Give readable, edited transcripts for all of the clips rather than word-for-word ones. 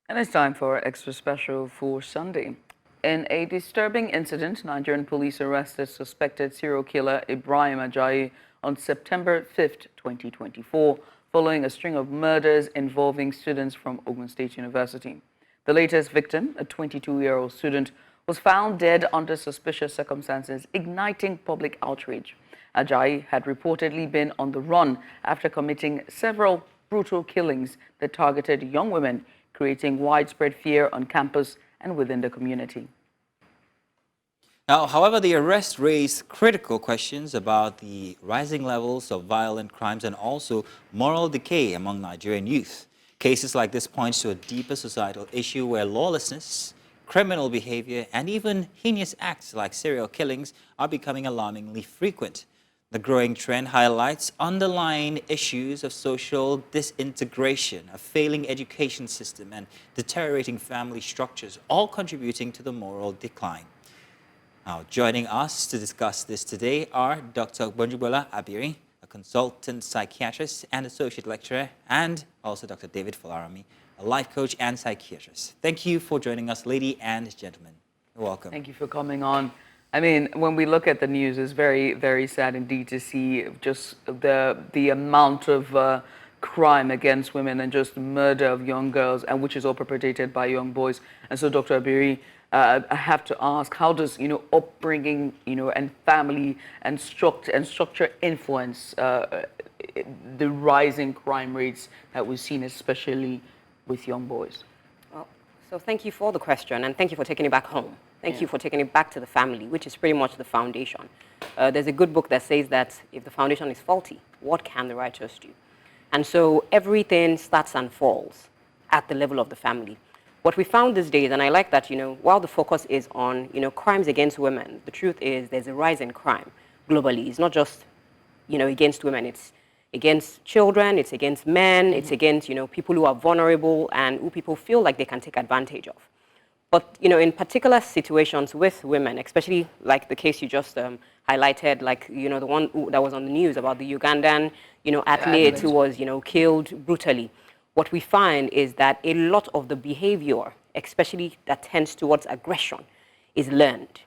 And it's time for our extra special for Sunday. In a disturbing incident, Nigerian police arrested suspected serial killer Ibrahim Ajayi on September 5th, 2024, following a string of murders involving students from Ogun State University. The latest victim, a 22-year-old student, was found dead under suspicious circumstances, igniting public outrage. Ajayi had reportedly been on the run after committing several brutal killings that targeted young women, creating widespread fear on campus and within the community. Now, however, the arrest raised critical questions about the rising levels of violent crimes and also moral decay among Nigerian youth. Cases like this point to a deeper societal issue where lawlessness, criminal behavior, and even heinous acts like serial killings are becoming alarmingly frequent. The growing trend highlights underlying issues of social disintegration, a failing education system, and deteriorating family structures, all contributing to the moral decline. Now, joining us to discuss this today are Dr. Gbonjubola Abiri, a consultant psychiatrist and associate lecturer, and also Dr. David Folaranmi, a life coach and psychiatrist. Thank you for joining us, ladies and gentlemen. You're welcome. Thank you for coming on. I mean, when we look at the news, it's very, very sad indeed to see just the amount of crime against women and just murder of young girls, and which is all perpetrated by young boys. And so, Dr. Abiri, I have to ask, how does upbringing, and family and structure influence the rising crime rates that we've seen, especially with young boys? Well, so thank you for the question, and thank you for taking it back home. Thank you for taking it back to the family, which is pretty much the foundation. There's a good book that says that if the foundation is faulty, what can the righteous do? And so everything starts and falls at the level of the family. What we found these days, and I like that, while the focus is on, crimes against women, the truth is there's a rise in crime globally. It's not just, against women. It's against children, it's against men, it's against, people who are vulnerable and who people feel like they can take advantage of. But, in particular situations with women, especially like the case you just highlighted, like, the one that was on the news about the Ugandan, athlete who was, killed brutally. What we find is that a lot of the behavior, especially that tends towards aggression, is learned.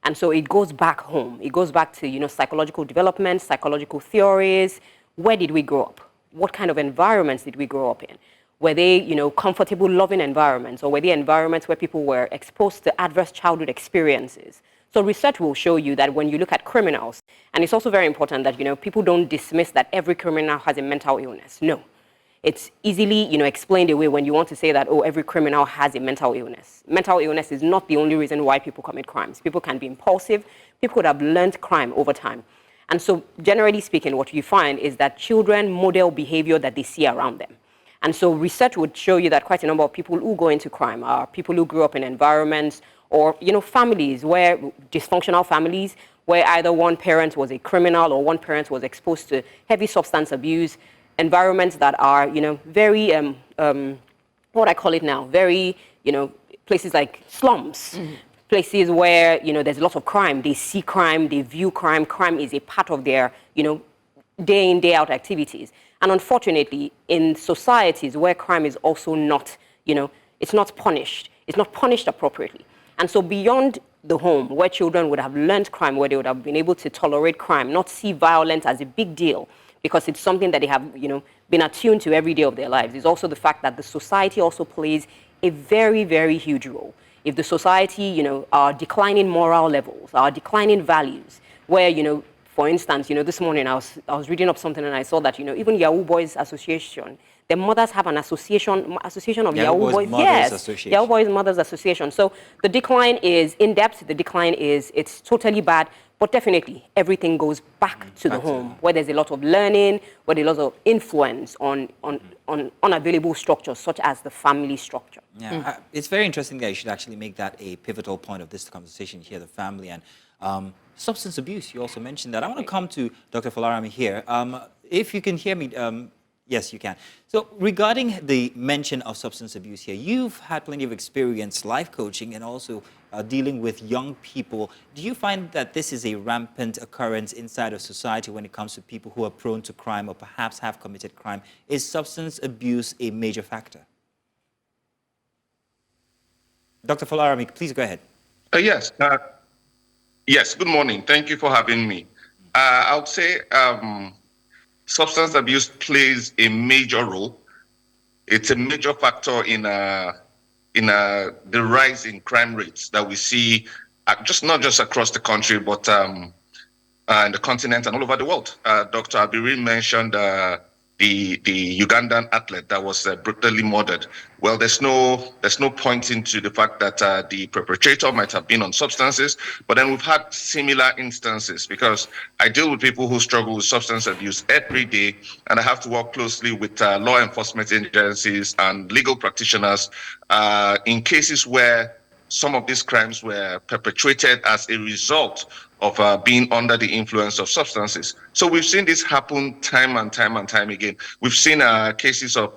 And so it goes back home. It goes back to, psychological development, psychological theories. Where did we grow up? What kind of environments did we grow up in? Were they, comfortable, loving environments, or were they environments where people were exposed to adverse childhood experiences? So research will show you that when you look at criminals, and it's also very important that, people don't dismiss that every criminal has a mental illness. No. It's easily, explained away when you want to say that, oh, every criminal has a mental illness. Mental illness is not the only reason why people commit crimes. People can be impulsive. People could have learned crime over time. And so generally speaking, what you find is that children model behavior that they see around them. And so research would show you that quite a number of people who go into crime are people who grew up in environments or, families where dysfunctional families where either one parent was a criminal or one parent was exposed to heavy substance abuse, environments that are, very, what I call it now, very, places like slums, places where, there's a lot of crime. They see crime, they view crime. Crime is a part of their, day in, day out activities. And unfortunately, in societies where crime is also not, it's not punished appropriately. And so beyond the home, where children would have learned crime, where they would have been able to tolerate crime, not see violence as a big deal, because it's something that they have, been attuned to every day of their lives, is also the fact that the society also plays a very, very huge role. If the society, are declining moral levels, are declining values, where, for instance, this morning I was reading up something and I saw that, even Yahoo Boys Association, the mothers have an association of Yahoo Boys. Yes, Yahoo Boys Mothers Association. So the decline is in depth. The decline is, it's totally bad. But definitely, everything goes back to the home, where there's a lot of learning, where there's a lot of influence on unavailable structures, such as the family structure. Yeah, it's very interesting that you should actually make that a pivotal point of this conversation here, the family and substance abuse. You also mentioned that. I want to come to Dr. Folaranmi here. If you can hear me, yes, you can. So regarding the mention of substance abuse here, you've had plenty of experience life coaching and also dealing with young people. Do you find that this is a rampant occurrence inside of society when it comes to people who are prone to crime or perhaps have committed crime? Is substance abuse a major factor? Dr. Folaranmi, please go ahead. Yes. Yes. Good morning. Thank you for having me. I would say substance abuse plays a major role. It's a major factor in the rise in crime rates that we see, not just across the country, but in the continent and all over the world. Dr. Abiri mentioned the Ugandan athlete that was brutally murdered. Well, there's no pointing to the fact that the perpetrator might have been on substances, but then we've had similar instances, because I deal with people who struggle with substance abuse every day, and I have to work closely with law enforcement agencies and legal practitioners in cases where some of these crimes were perpetrated as a result of being under the influence of substances. So we've seen this happen time and time and time again. We've seen cases of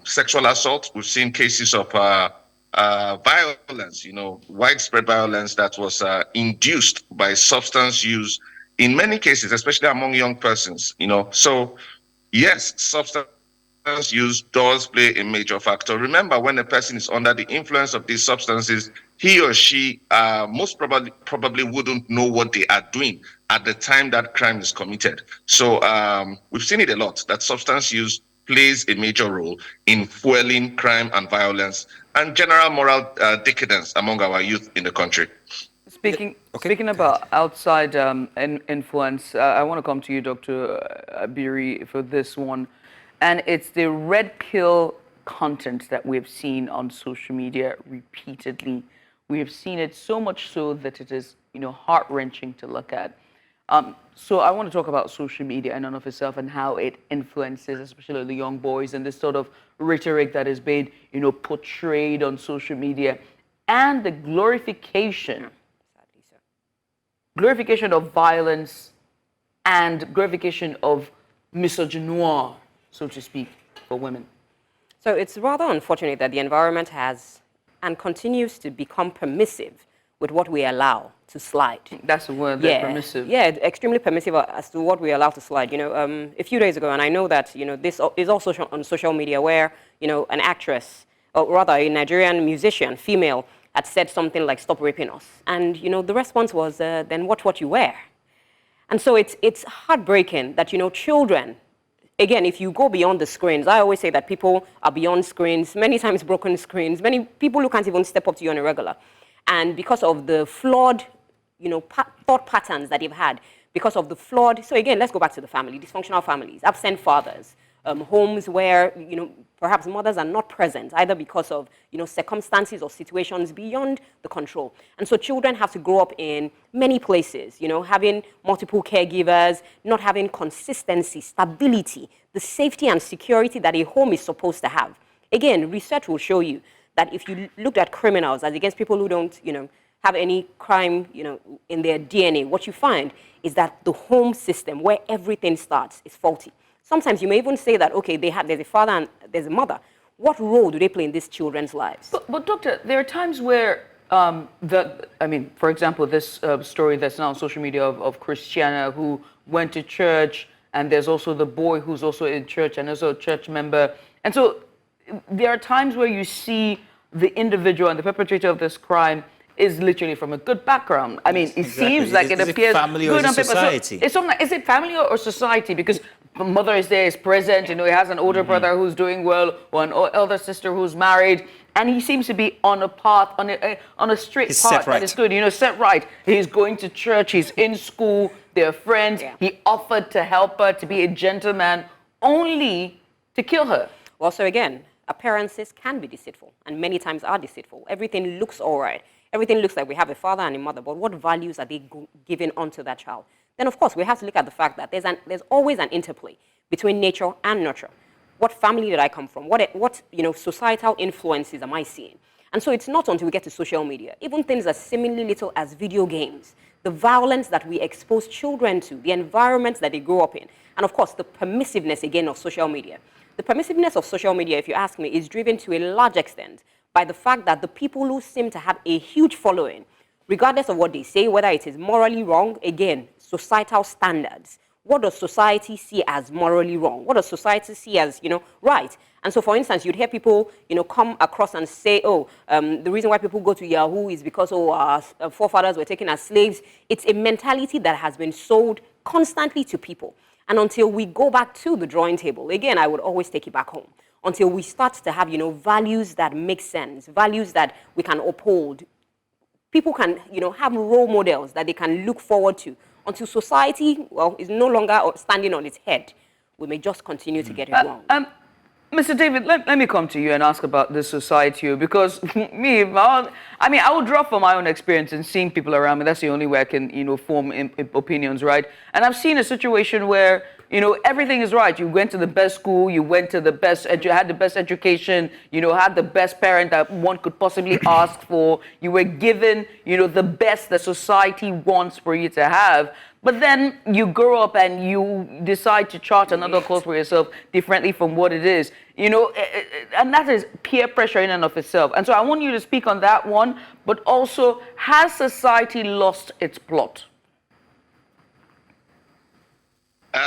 sexual assault. We've seen cases of violence, widespread violence that was induced by substance use in many cases, especially among young persons, So yes, substance use does play a major factor. Remember, when a person is under the influence of these substances, he or she most probably wouldn't know what they are doing at the time that crime is committed. So we've seen it a lot, that substance use plays a major role in fueling crime and violence and general moral decadence among our youth in the country. Speaking about outside influence, I want to come to you, Dr. Abiri, for this one. And it's the red pill content that we've seen on social media repeatedly. We have seen it so much so that it is, heart-wrenching to look at. So I want to talk about social media in and of itself and how it influences, especially the young boys, and this sort of rhetoric that is being, portrayed on social media, and the glorification of violence and glorification of misogynoir, so to speak, for women. So it's rather unfortunate that the environment has and continues to become permissive with what we allow to slide. That's the word, permissive. Yeah, extremely permissive as to what we allow to slide. A few days ago, and I know that, this is also on social media, where, an actress, or rather a Nigerian musician, female, had said something like, "Stop raping us." And, the response was, "Then watch what you wear." And so it's heartbreaking that, children, again, if you go beyond the screens, I always say that people are beyond screens, many times broken screens, many people who can't even step up to you on a regular. And because of the flawed, thought patterns that they've had, because of the flawed, so again, let's go back to the family, dysfunctional families, absent fathers, homes where, perhaps mothers are not present, either because of, circumstances or situations beyond the control. And so children have to grow up in many places, having multiple caregivers, not having consistency, stability, the safety and security that a home is supposed to have. Again, research will show you that if you looked at criminals as against people who don't, have any crime, in their DNA, what you find is that the home system where everything starts is faulty. Sometimes you may even say that, okay, there's a father and there's a mother. What role do they play in these children's lives? But doctor, there are times where, for example, this story that's now on social media of Christiana who went to church, and there's also the boy who's also in church and also a church member. And so there are times where you see the individual and the perpetrator of this crime is literally from a good background. I mean, it seems like it appears family or good on paper. society? So is it family or society? Because mother is there, is present, he has an older brother who's doing well, or an elder sister who's married, and he seems to be on a path, on a straight path that is good, set right. He's going to church, he's in school, they're friends, he offered to help her, to be a gentleman, only to kill her. Well, so again, appearances can be deceitful, and many times are deceitful. Everything looks all right. Everything looks like we have a father and a mother, but what values are they giving onto that child? Then, of course, we have to look at the fact that there's always an interplay between nature and nurture. What family did I come from? What societal influences am I seeing? And so it's not until we get to social media, even things as seemingly little as video games, the violence that we expose children to, the environments that they grow up in, and of course, the permissiveness, again, of social media. The permissiveness of social media, if you ask me, is driven to a large extent by the fact that the people who seem to have a huge following, regardless of what they say, whether it is morally wrong, again, societal standards, what does society see as morally wrong? What does society see as, right? And so, for instance, you'd hear people, come across and say, the reason why people go to Yahoo is because, our forefathers were taken as slaves. It's a mentality that has been sold constantly to people. And until we go back to the drawing table, again, I would always take it back home. Until we start to have, values that make sense, values that we can uphold. People can, have role models that they can look forward to. Until society, is no longer standing on its head, we may just continue to get it wrong. Mr. David, let me come to you and ask about this society, because I would draw from my own experience and seeing people around me. That's the only way I can, form opinions, right? And I've seen a situation where, everything is right. You went to the best school, you went to the best, you had the best education, had the best parent that one could possibly ask for. You were given, the best that society wants for you to have. But then you grow up and you decide to chart another course for yourself differently from what it is, and that is peer pressure in and of itself. And so I want you to speak on that one, but also, has society lost its plot?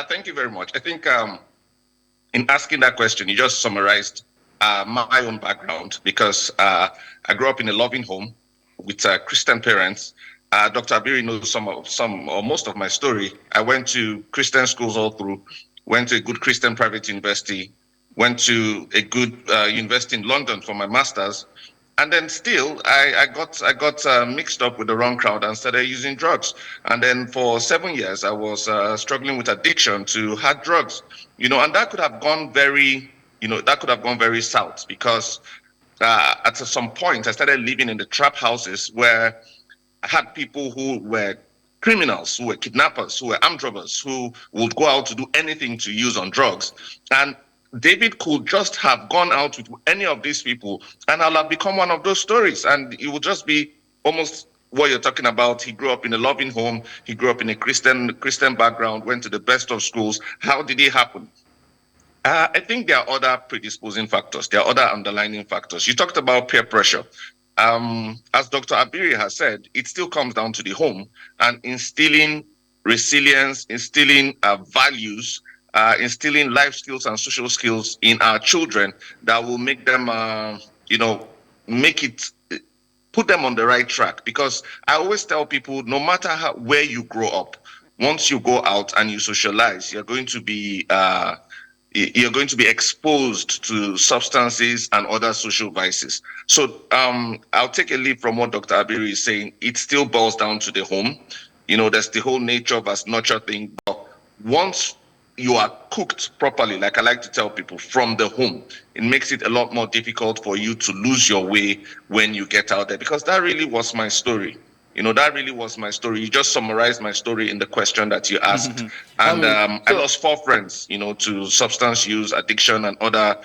Thank you very much. I think in asking that question, you just summarized my own background, because I grew up in a loving home with Christian parents. Dr. Abiri knows some or most of my story. I went to Christian schools all through, went to a good Christian private university, went to a good university in London for my master's, and then still I got mixed up with the wrong crowd and started using drugs. And then for 7 years I was struggling with addiction to hard drugs, and that could have gone very south, because at some point I started living in the trap houses where I had people who were criminals, who were kidnappers, who were armed robbers, who would go out to do anything to use on drugs. And David could just have gone out with any of these people, and I'll have become one of those stories. And it would just be almost what you're talking about. He grew up in a loving home. He grew up in a Christian background, went to the best of schools. How did it happen? I think there are other predisposing factors. There are other underlying factors. You talked about peer pressure. As Dr. Abiri has said, it still comes down to the home and instilling resilience, instilling values, instilling life skills and social skills in our children that will make them, put them on the right track. Because I always tell people, no matter where you grow up, once you go out and you socialize, you're going to be exposed to substances and other social vices. So I'll take a leap from what Dr. Abiri is saying. It still boils down to the home. There's the whole nature versus nurture thing. But once you are cooked properly, like I like to tell people, from the home, it makes it a lot more difficult for you to lose your way when you get out there. Because that really was my story. That really was my story. You just summarized my story in the question that you asked. And I lost 4 friends, to substance use, addiction, and other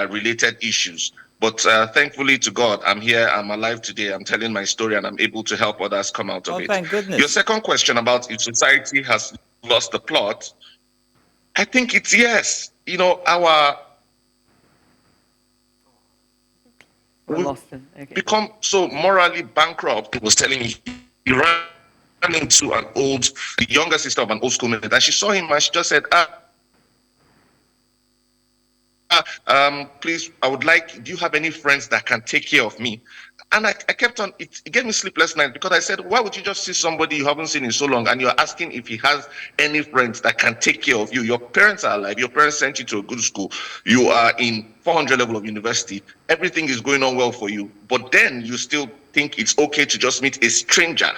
related issues. But thankfully to God, I'm here, I'm alive today, I'm telling my story, and I'm able to help others come out of it. Thank goodness. Your second question about if society has lost the plot, I think it's yes. We lost him. Okay. Become so morally bankrupt. I was telling me, he ran into the younger sister of an old schoolmate, and she saw him and she just said, please, do you have any friends that can take care of me? And I kept on, it gave me sleepless nights, because I said, why would you just see somebody you haven't seen in so long and you're asking if he has any friends that can take care of you? Your parents are alive. Your parents sent you to a good school. You are in 400 level of university. Everything is going on well for you. But then you still think it's okay to just meet a stranger,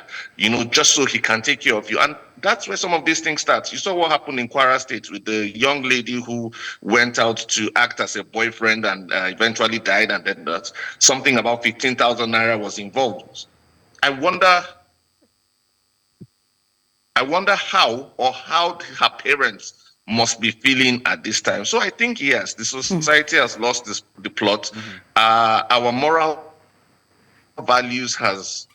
just so he can take care of you. And that's where some of these things start. You saw what happened in Kwara State with the young lady who went out to act as a boyfriend and eventually died, and then something about 15,000 naira was involved. I wonder how her parents must be feeling at this time. So I think, yes, the society has lost the plot. Our moral values has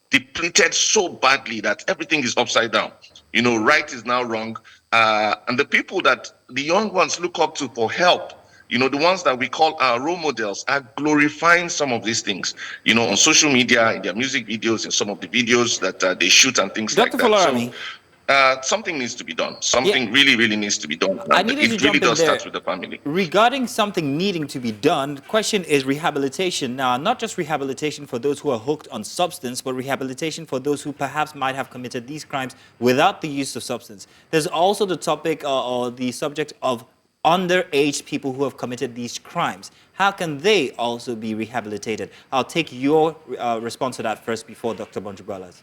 depleted so badly that everything is upside down. Right is now wrong. And the young ones look up to for help, the ones that we call our role models, are glorifying some of these things, on social media, in their music videos, in some of the videos that they shoot and things like that. Dr. Folaranmi, something needs to be done. Something really, really needs to be done. I needed to It really jump in does there. start with the family. Regarding something needing to be done, the question is rehabilitation. Now, not just rehabilitation for those who are hooked on substance, but rehabilitation for those who perhaps might have committed these crimes without the use of substance. There's also the topic or the subject of underage people who have committed these crimes. How can they also be rehabilitated? I'll take your response to that first before Dr. Gbonjubola's.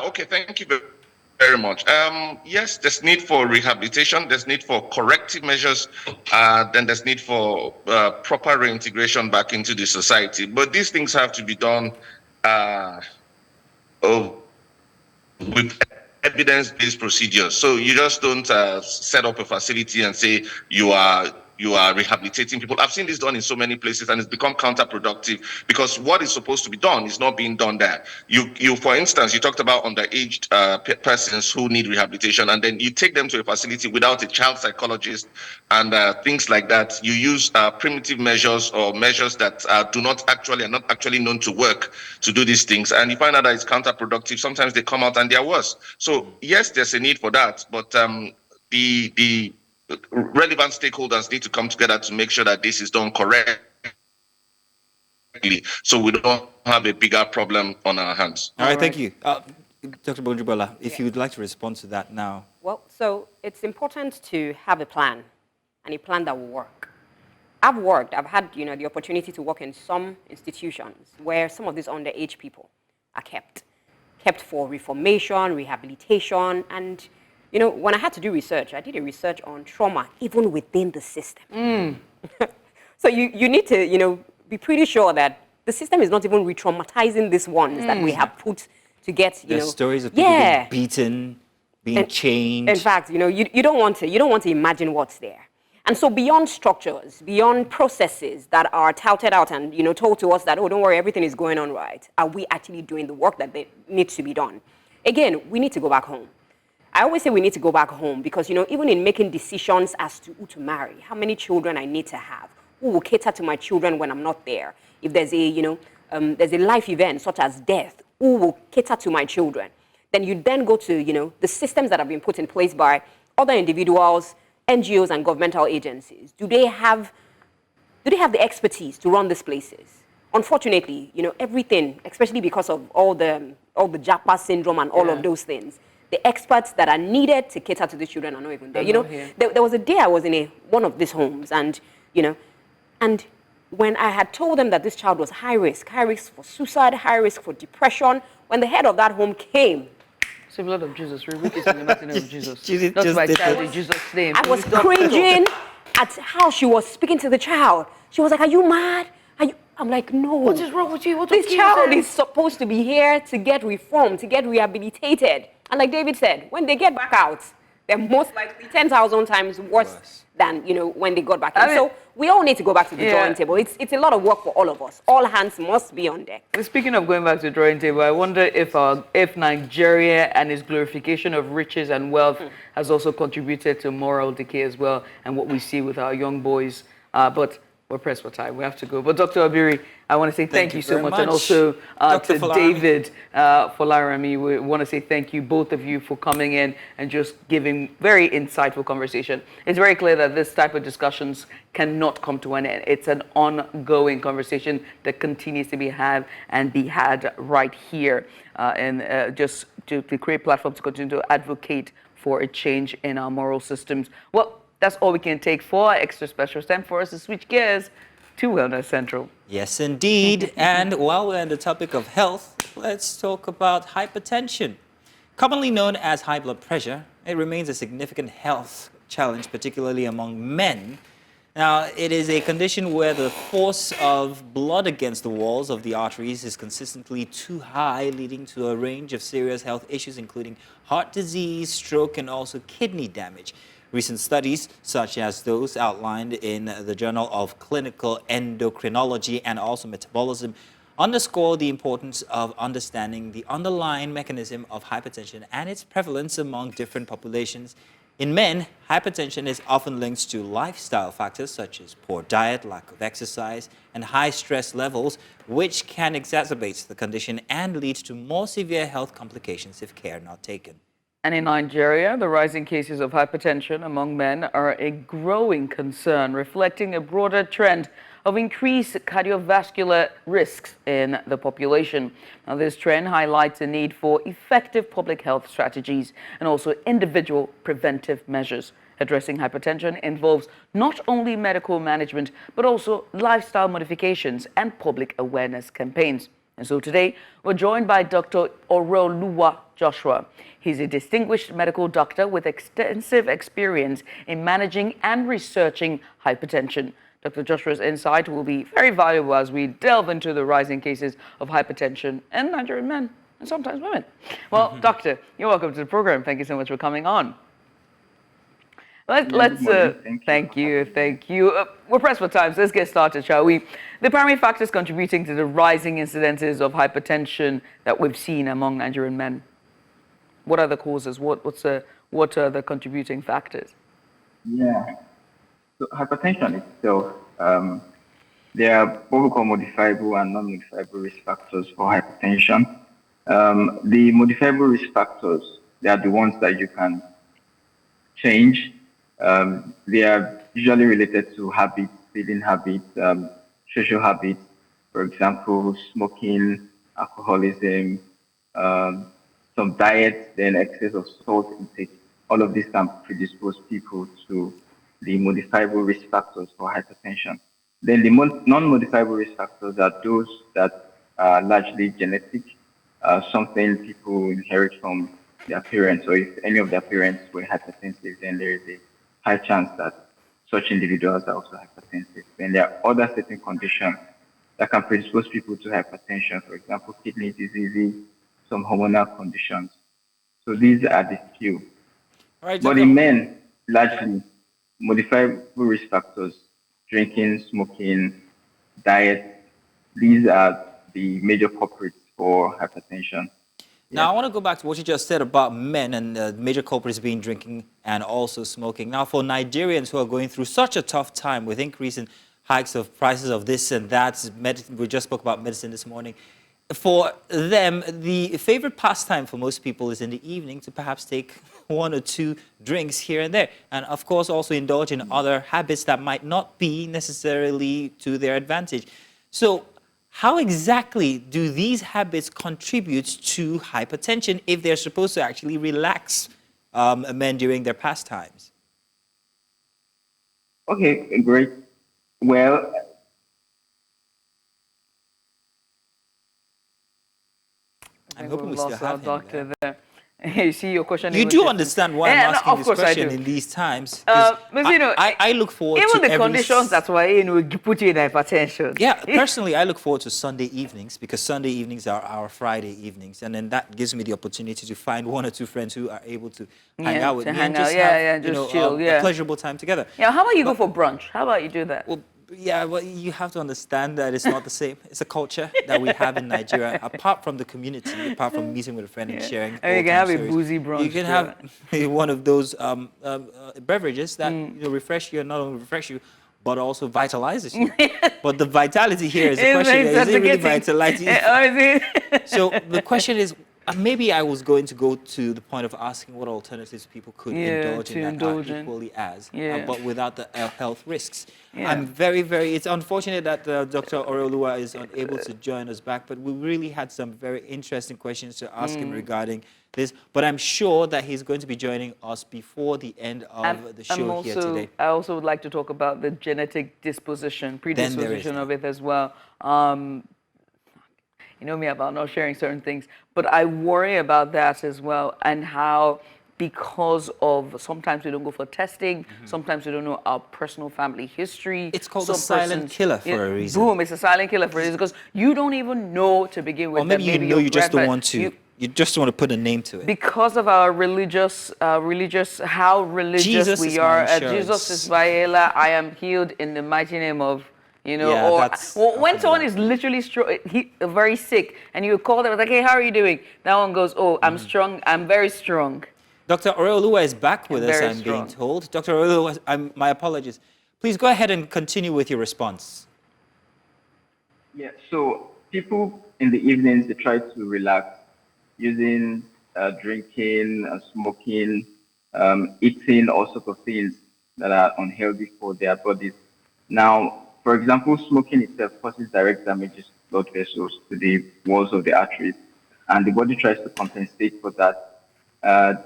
Okay, thank you very much. Yes, there's need for rehabilitation, there's need for corrective measures, then there's need for proper reintegration back into the society. But these things have to be done with evidence-based procedures. So you just don't set up a facility and say you are rehabilitating people. I've seen this done in so many places, and it's become counterproductive because what is supposed to be done is not being done there. You for instance, you talked about underage persons who need rehabilitation, and then you take them to a facility without a child psychologist and things like that. You use primitive measures or measures that are not actually known to work to do these things, and you find out that it's counterproductive. Sometimes they come out and they are worse. So yes, there's a need for that, but the relevant stakeholders need to come together to make sure that this is done correctly, so we don't have a bigger problem on our hands. All right, thank you. Dr. Gbonjubola, if you would like to respond to that now. Well, so it's important to have a plan, and a plan that will work. I've had, the opportunity to work in some institutions where some of these underage people are kept for reformation, rehabilitation, and when I had to do research, I did a research on trauma even within the system. So you need to, be pretty sure that the system is not even re-traumatizing these ones that we have put to get, There's stories of people being beaten, being chained. In fact, you don't want to imagine what's there. And so beyond structures, beyond processes that are touted out and told to us that, oh, don't worry, everything is going on right, are we actually doing the work that needs to be done? Again, we need to go back home. I always say we need to go back home because, even in making decisions as to who to marry, how many children I need to have, who will cater to my children when I'm not there, if there's there's a life event such as death, who will cater to my children, then you then go to, the systems that have been put in place by other individuals, NGOs and governmental agencies. Do they have the expertise to run these places? Unfortunately, everything, especially because of all the Japa syndrome and all of those things, the experts that are needed to cater to the children are not even there. There was a day I was in one of these homes, and and when I had told them that this child was high risk for suicide, high risk for depression, when the head of that home came, the blood of Jesus, we read this in the mighty name of Jesus. Jesus Not just by did child that. in Jesus' name. I was cringing at how she was speaking to the child. She was like, "Are you mad? I'm like, "No. What is wrong with you? What This child is supposed to be here to get reformed, to get rehabilitated." And like David said, when they get back out, they're most likely 10,000 times worse than when they got back in. So we all need to go back to the drawing table. It's a lot of work for all of us. All hands must be on deck. Speaking of going back to the drawing table, I wonder if Nigeria and its glorification of riches and wealth has also contributed to moral decay as well, and what we see with our young boys. But we're pressed for time. We have to go. But Dr. Abiri, I want to say thank you so much. And also to Folaranmi. David Folaranmi, we want to say thank you, both of you, for coming in and just giving very insightful conversation. It's very clear that this type of discussions cannot come to an end. It's an ongoing conversation that continues to be had right here. And just to create platforms to continue to advocate for a change in our moral systems. Well, that's all we can take for our extra special. It's time for us to switch gears to Wellness Central. Yes, indeed. And while we're on the topic of health, let's talk about hypertension. Commonly known as high blood pressure, it remains a significant health challenge, particularly among men. Now, it is a condition where the force of blood against the walls of the arteries is consistently too high, leading to a range of serious health issues, including heart disease, stroke, and also kidney damage. Recent studies, such as those outlined in the Journal of Clinical Endocrinology and also Metabolism, underscore the importance of understanding the underlying mechanism of hypertension and its prevalence among different populations In men, hypertension is often linked to lifestyle factors such as poor diet, lack of exercise, and high stress levels, which can exacerbate the condition and lead to more severe health complications if care not taken. And in Nigeria, the rising cases of hypertension among men are a growing concern, reflecting a broader trend of increased cardiovascular risks in the population. Now, this trend highlights the need for effective public health strategies and also individual preventive measures. Addressing hypertension involves not only medical management, but also lifestyle modifications and public awareness campaigns. And so today, we're joined by Dr. Oroluwa Joshua. He's a distinguished medical doctor with extensive experience in managing and researching hypertension. Dr. Joshua's insight will be very valuable as we delve into the rising cases of hypertension in Nigerian men and sometimes women. Well, Doctor, you're welcome to the program. Thank you so much for coming on. Thank you. We're pressed for time, so let's get started, shall we? The primary factors contributing to the rising incidences of hypertension that we've seen among Nigerian men. What are the causes? What are the contributing factors? Yeah. So hypertension itself, there are what we call modifiable and non-modifiable risk factors for hypertension. The modifiable risk factors, they are the ones that you can change. They are usually related to habits, feeding habits, social habits, for example, smoking, alcoholism, some diet, then excess of salt intake. All of this can predispose people to the modifiable risk factors for hypertension. Then the non-modifiable risk factors are those that are largely genetic, something people inherit from their parents, or if any of their parents were hypertensive, then there is a high chance that such individuals are also hypertensive. Then there are other certain conditions that can predispose people to hypertension, for example, kidney diseases, some hormonal conditions. So these are the few. Right, but in men, largely, modifiable risk factors, drinking, smoking, diet, these are the major culprits for hypertension. Now, I want to go back to what you just said about men and the major culprits being drinking and also smoking. Now, for Nigerians who are going through such a tough time with increasing hikes of prices of this and that, we just spoke about medicine this morning, for them, the favorite pastime for most people is in the evening to perhaps take one or two drinks here and there. And of course, also indulge in other habits that might not be necessarily to their advantage. So how exactly do these habits contribute to hypertension if they're supposed to actually relax men during their pastimes? Okay, great. Well, I'm hoping we still have him doctor there. You see your question. You do understand why I'm asking this question in these times. I look forward to even the conditions that's why put you in hypertension. Yeah, personally, I look forward to Sunday evenings because Sunday evenings are our Friday evenings, and then that gives me the opportunity to find one or two friends who are able to hang out with me and just have chill, a pleasurable time together. Yeah, how about you go for brunch? How about you do that? Well, yeah, well, you have to understand that it's not the same. It's a culture that we have in Nigeria. Apart from the community, apart from meeting with a friend and sharing. And you can have a boozy brunch. You can have one of those beverages that refresh you and not only refresh you, but also vitalizes you. But the vitality here is the question: is it really vitalizing? So the question is, maybe I was going to go to the point of asking what alternatives people could indulge in that are equally as, but without the health risks. I'm very, it's unfortunate that Dr. Oroluwa is unable to join us back, but we really had some very interesting questions to ask him regarding this. But I'm sure that he's going to be joining us before the end of the show here today. I also would like to talk about the genetic predisposition of it as well. You know me about not sharing certain things, but I worry about that as well, and how because of sometimes we don't go for testing, sometimes we don't know our personal family history. It's called a silent killer for a reason. Boom, it's a silent killer for a reason because you don't even know to begin with. Or maybe you know, you just don't want to. You just want to put a name to it. Because of our how religious Jesus we are. Jesus is Vaela. I am healed in the mighty name of. When someone is literally very sick, and you call them like, "Hey, how are you doing?" That one goes, "Oh, I'm strong. I'm very strong." Dr. Oreoluwa is back with And us, very I'm being strong. told. Dr. Oreoluwa, my apologies. Please go ahead and continue with your response. Yeah, so people in the evenings, they try to relax using drinking, smoking, eating, all sorts of things that are unhealthy for their bodies. Now, for example, smoking itself causes direct damages to blood vessels to the walls of the arteries, and the body tries to compensate for that.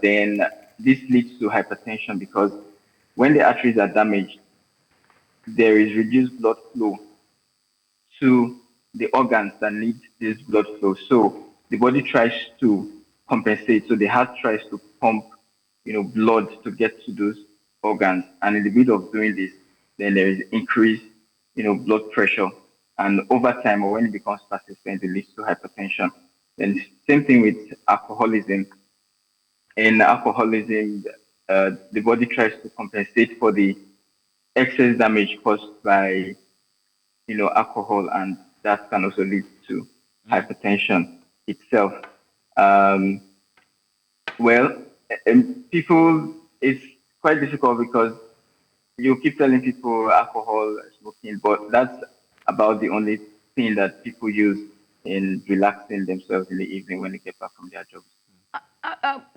Then this leads to hypertension because when the arteries are damaged, there is reduced blood flow to the organs that need this blood flow. So the body tries to compensate. So the heart tries to pump, blood to get to those organs. And in the middle of doing this, then there is increased, blood pressure. And over time, or when it becomes persistent, it leads to hypertension. Then same thing with alcoholism. In alcoholism, the body tries to compensate for the excess damage caused by alcohol, and that can also lead to hypertension itself. Um, well, people, it's quite difficult because you keep telling people alcohol, smoking, but that's about the only thing that people use in relaxing themselves in the evening when they get back from their jobs.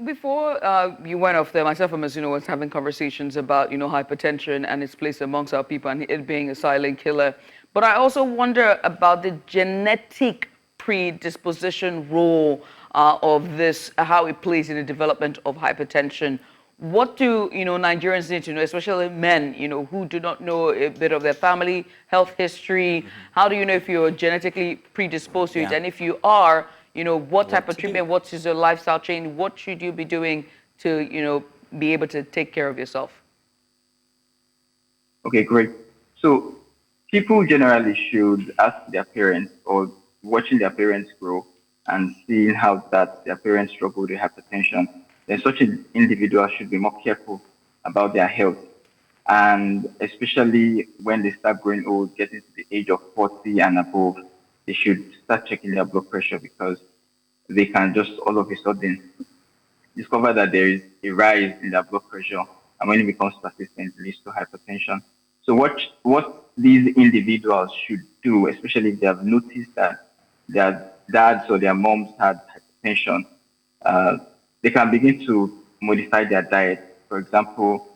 Before you went off there, myself and Mizuno was having conversations about, hypertension and its place amongst our people and it being a silent killer. But I also wonder about the genetic predisposition role of this, how it plays in the development of hypertension. What do, Nigerians need to know, especially men, who do not know a bit of their family, health history? How do you know if you're genetically predisposed to it? Yeah. And if you are, what type of to do? treatment, what is your lifestyle change, what should you be doing to, be able to take care of yourself? Okay, great. So people generally should ask their parents or watching their parents grow and seeing how that their parents struggle with hypertension. Then such an individual should be more careful about their health. And especially when they start growing old, getting to the age of 40 and above, they should start checking their blood pressure because they can just all of a sudden discover that there is a rise in their blood pressure, and when it becomes persistent, it leads to hypertension. So what these individuals should do, especially if they have noticed that their dads or their moms had hypertension, uh, they can begin to modify their diet. For example,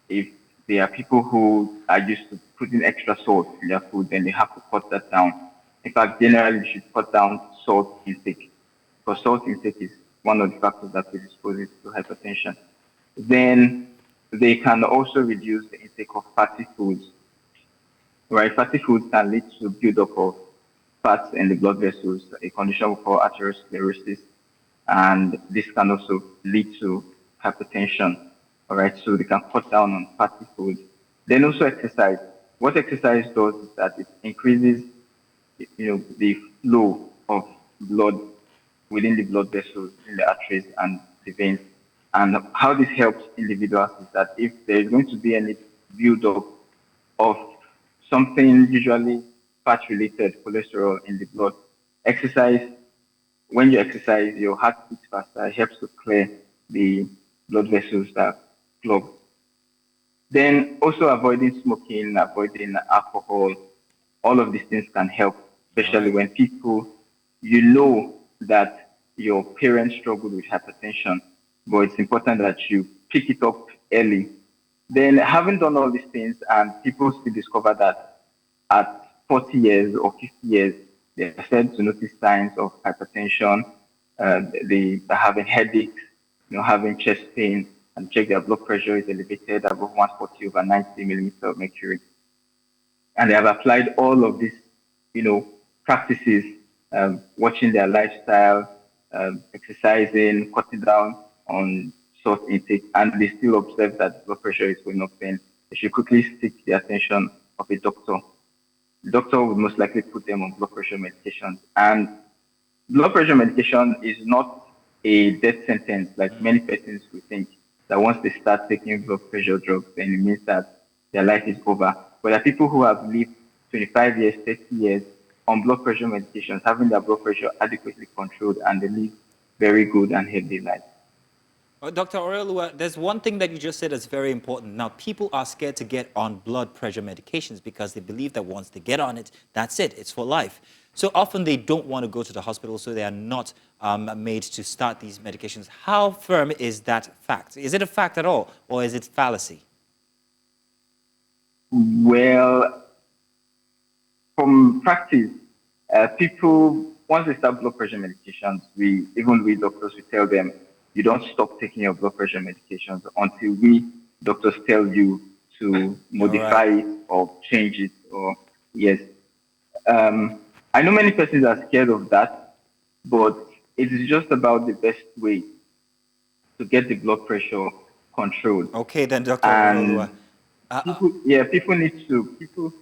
if there are people who are used to putting extra salt in their food, then they have to cut that down. In fact, generally, you should cut down salt intake because salt intake is one of the factors that predisposes to hypertension. Then they can also reduce the intake of fatty foods. Right, fatty foods can lead to buildup of fats in the blood vessels, a condition we call atherosclerosis, and this can also lead to hypertension. All right, so they can cut down on fatty foods. Then also exercise. What exercise does is that it increases, the flow of blood within the blood vessels, in the arteries and the veins. And how this helps individuals is that if there is going to be any buildup of something, usually fat-related cholesterol in the blood, exercise, when you exercise, your heart beats faster. It helps to clear the blood vessels that clog. Then also avoiding smoking, avoiding alcohol, all of these things can help, especially when people, that your parents struggle with hypertension, but it's important that you pick it up early. Then having done all these things and people still discover that at 40 years or 50 years, they are starting to notice signs of hypertension, they are having headaches, having chest pain, and check their blood pressure is elevated above 140 over 90 millimeter of mercury. And they have applied all of these, practices, watching their lifestyle, exercising, cutting down on salt intake, and they still observe that blood pressure is going up, then they should quickly seek the attention of a doctor. The doctor would most likely put them on blood pressure medications. And blood pressure medication is not a death sentence like many persons would think, that once they start taking blood pressure drugs, then it means that their life is over. But there are people who have lived 25 years, 30 years on blood pressure medications, having their blood pressure adequately controlled, and they live very good and healthy lives. Dr. Orelua, there's one thing that you just said that's very important. Now, people are scared to get on blood pressure medications because they believe that once they get on it, that's it, it's for life. So often they don't want to go to the hospital, so they are not made to start these medications. How firm is that fact? Is it a fact at all, or is it fallacy? Well, from practice, people, once they start blood pressure medications, we doctors, we tell them, you don't stop taking your blood pressure medications until we doctors tell you to modify it or change it. Or yes, I know many persons are scared of that, but it is just about the best way to get the blood pressure controlled. Okay, then, Dr. And Orelua. people need to,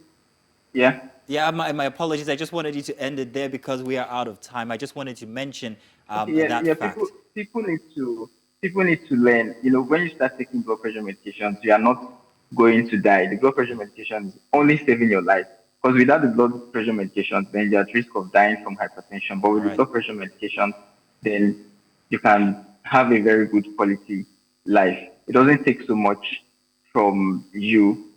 yeah. Yeah, my apologies. I just wanted you to end it there because we are out of time. I just wanted to mention that fact. People need to learn. You know, when you start taking blood pressure medications, you are not going to die. The blood pressure medication is only saving your life. Because without the blood pressure medications, then you're at risk of dying from hypertension. But with the blood pressure medication, then you can have a very good quality life. It doesn't take so much from you.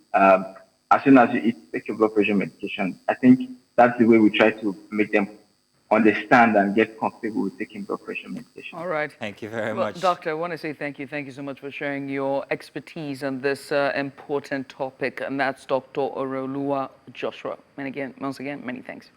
As soon as you take your blood pressure medication, I think that's the way we try to make them understand and get comfortable with taking blood pressure medication. All right. Thank you very Well, much. Doctor, I want to say thank you. Thank you so much for sharing your expertise on this important topic, and that's Dr. Orelua Joshua. And again, once again, many thanks.